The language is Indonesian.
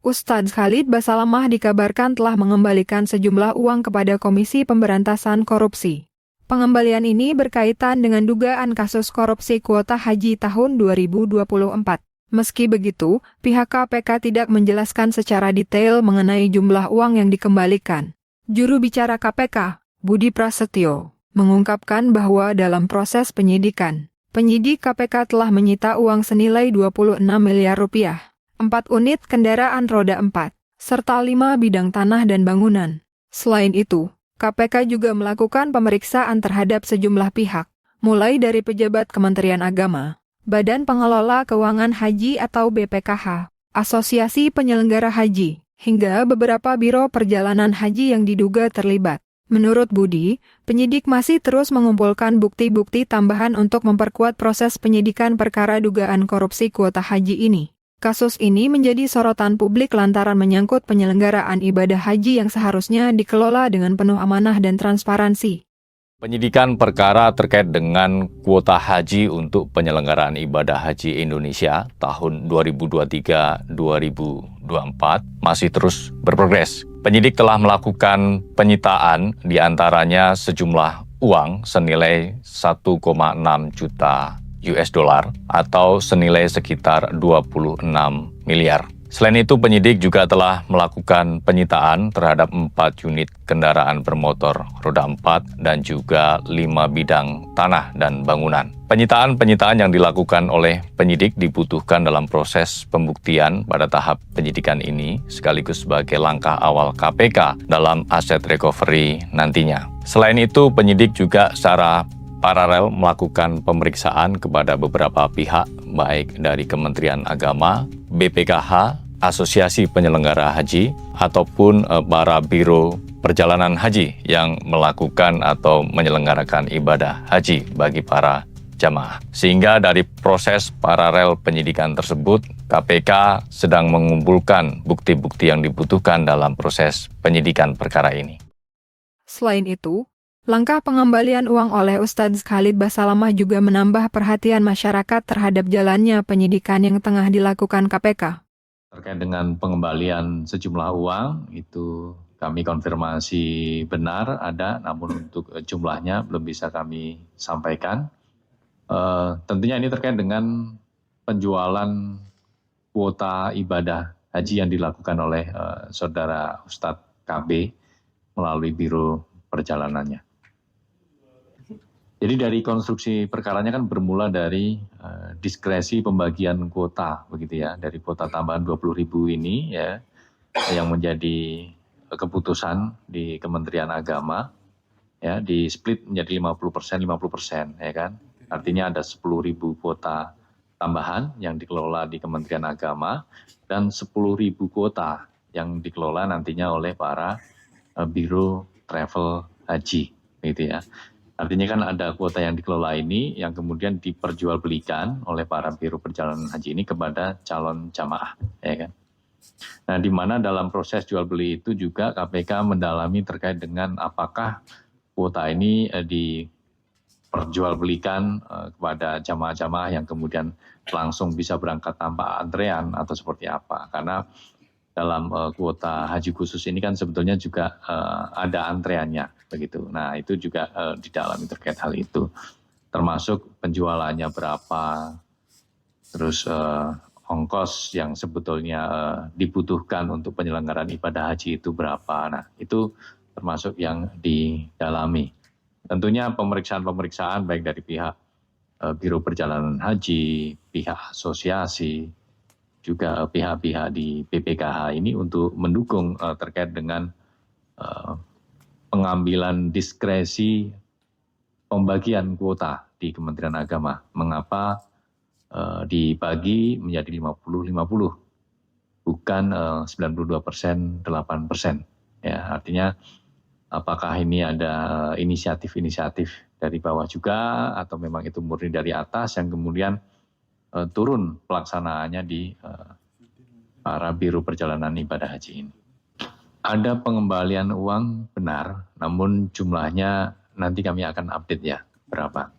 Ustadz Khalid Basalamah dikabarkan telah mengembalikan sejumlah uang kepada Komisi Pemberantasan Korupsi. Pengembalian ini berkaitan dengan dugaan kasus korupsi kuota haji tahun 2024. Meski begitu, pihak KPK tidak menjelaskan secara detail mengenai jumlah uang yang dikembalikan. Juru bicara KPK, Budi Prasetyo, mengungkapkan bahwa dalam proses penyidikan, penyidik KPK telah menyita uang senilai 26 miliar rupiah, 4 unit kendaraan roda 4, serta 5 bidang tanah dan bangunan. Selain itu, KPK juga melakukan pemeriksaan terhadap sejumlah pihak, mulai dari pejabat Kementerian Agama, Badan Pengelola Keuangan Haji atau BPKH, Asosiasi Penyelenggara Haji, hingga beberapa biro perjalanan haji yang diduga terlibat. Menurut Budi, penyidik masih terus mengumpulkan bukti-bukti tambahan untuk memperkuat proses penyidikan perkara dugaan korupsi kuota haji ini. Kasus ini menjadi sorotan publik lantaran menyangkut penyelenggaraan ibadah haji yang seharusnya dikelola dengan penuh amanah dan transparansi. Penyidikan perkara terkait dengan kuota haji untuk penyelenggaraan ibadah haji Indonesia tahun 2023-2024 masih terus berprogres. Penyidik telah melakukan penyitaan diantaranya sejumlah uang senilai 1,6 juta US dollar atau senilai sekitar 26 miliar. Selain itu, penyidik juga telah melakukan penyitaan terhadap 4 unit kendaraan bermotor roda 4 dan juga 5 bidang tanah dan bangunan. Penyitaan-penyitaan yang dilakukan oleh penyidik dibutuhkan dalam proses pembuktian pada tahap penyidikan ini sekaligus sebagai langkah awal KPK dalam aset recovery nantinya. Selain itu, penyidik juga secara paralel melakukan pemeriksaan kepada beberapa pihak, baik dari Kementerian Agama, BPKH, Asosiasi Penyelenggara Haji, ataupun para biro perjalanan haji yang melakukan atau menyelenggarakan ibadah haji bagi para jamaah. Sehingga dari proses paralel penyidikan tersebut, KPK sedang mengumpulkan bukti-bukti yang dibutuhkan dalam proses penyidikan perkara ini. Selain itu, langkah pengembalian uang oleh Ustadz Khalid Basalamah juga menambah perhatian masyarakat terhadap jalannya penyidikan yang tengah dilakukan KPK. Terkait dengan pengembalian sejumlah uang, itu kami konfirmasi benar ada, namun untuk jumlahnya belum bisa kami sampaikan. Tentunya ini terkait dengan penjualan kuota ibadah haji yang dilakukan oleh Saudara Ustadz KB melalui Biro Perjalanannya. Jadi dari konstruksi perkaranya kan bermula dari diskresi pembagian kuota, begitu ya, dari kuota tambahan 20.000 ini ya, yang menjadi keputusan di Kementerian Agama, ya, di split menjadi 50%, ya kan. Artinya ada 10.000 kuota tambahan yang dikelola di Kementerian Agama dan 10.000 kuota yang dikelola nantinya oleh para biro travel haji, gitu ya. Artinya kan ada kuota yang dikelola ini yang kemudian diperjualbelikan oleh para biro perjalanan haji ini kepada calon jamaah, ya kan. Nah, di mana dalam proses jual beli itu juga KPK mendalami terkait dengan apakah kuota ini diperjualbelikan kepada jamaah-jamaah yang kemudian langsung bisa berangkat tanpa antrean atau seperti apa. Karena dalam kuota haji khusus ini kan sebetulnya juga ada antreannya, begitu. Nah, itu juga didalami terkait hal itu, termasuk penjualannya berapa, terus ongkos yang sebetulnya dibutuhkan untuk penyelenggaraan ibadah haji itu berapa. Nah, itu termasuk yang didalami. Tentunya pemeriksaan-pemeriksaan baik dari pihak Biro Perjalanan Haji, pihak asosiasi, juga pihak-pihak di BPKH ini untuk mendukung terkait dengan pengambilan diskresi pembagian kuota di Kementerian Agama. Mengapa dibagi menjadi 50-50, bukan 92%, 8%. Ya, artinya apakah ini ada inisiatif-inisiatif dari bawah juga atau memang itu murni dari atas yang kemudian turun pelaksanaannya di para biro perjalanan ibadah haji ini. Ada pengembalian uang benar, namun jumlahnya nanti kami akan update ya berapa.